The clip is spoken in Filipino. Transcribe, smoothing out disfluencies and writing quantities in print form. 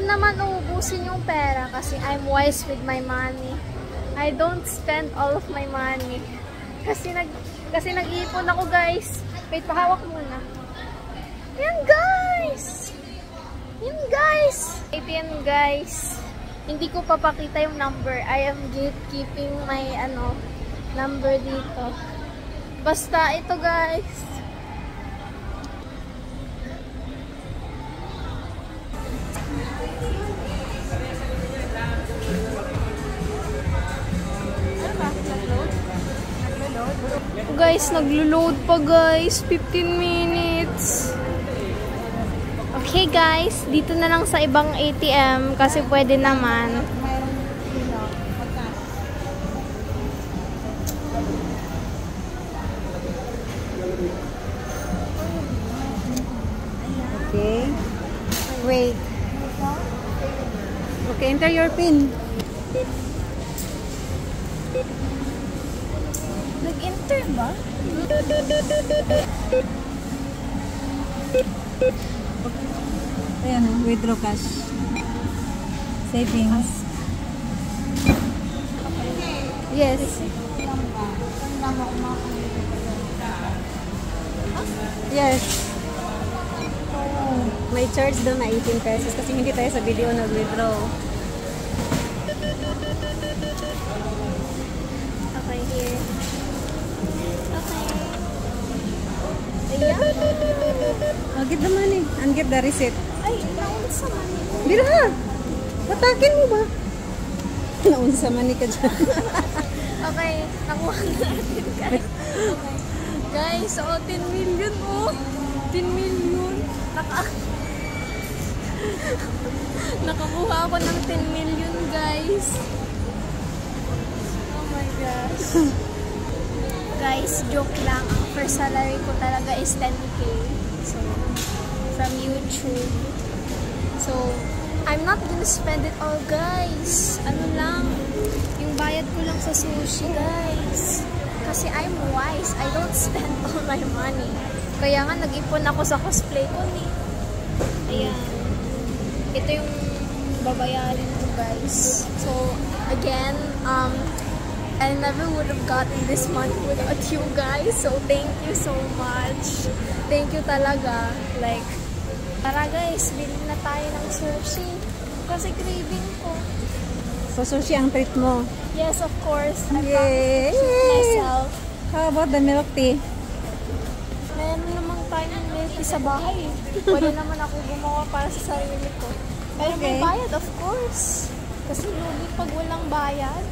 naman uubusin yung pera kasi I'm wise with my money. I don't spend all of my money. Kasi nag-iipon ako, guys. Wait, pahawak muna. Yan, guys! Yan, guys! Yan, guys. Hindi ko papakita yung number. I am gatekeeping my, number dito. Basta, ito, guys. Guys, naglo-load pa, guys. 15 minutes. Okay, guys. Dito na lang sa ibang ATM kasi pwede naman. Okay. Wait. Okay, enter your PIN. Nag-enter ba? Ayan, withdraw cash. Savings. Yes. Yes. May charge doon na 18 pesos kasi hindi tayo sa video nag-withdraw. Okay, here. Okay. Ayan. Oh, give the money and give the receipt. Ay, naun sa money. Dito ha! Patakin mo ba? Naun sa money ka dyan. Okay, nakuha natin, guys. Okay. Guys, 10 million, 10 million. Nakakuha ako ng 10 million, guys. Oh my gosh. Guys, joke lang. Ang first salary ko talaga is 10K. So, from YouTube. So, I'm not gonna spend it all, guys. Ano lang, yung bayad ko lang sa sushi, guys. Kasi I'm wise. I don't spend all my money. Kaya nga, nag-ipon ako sa cosplay ko ni. Ayan. Ito yung babayarin ko, guys. So, again, I never would have gotten this money without you guys. So, thank you so much. Thank you talaga. Like, tara guys, bilhin na tayo ng sushi. Kasi craving ko. So, sushi ang treat mo? Yes, of course. I Yay! promise to treat myself. How about the milk tea? Meron naman tayo ng milk tea sa bahay. Pwede naman ako gumawa para sa sarili ko. Pero may Okay. bayad, of course. Kasi lugi pag walang bayad.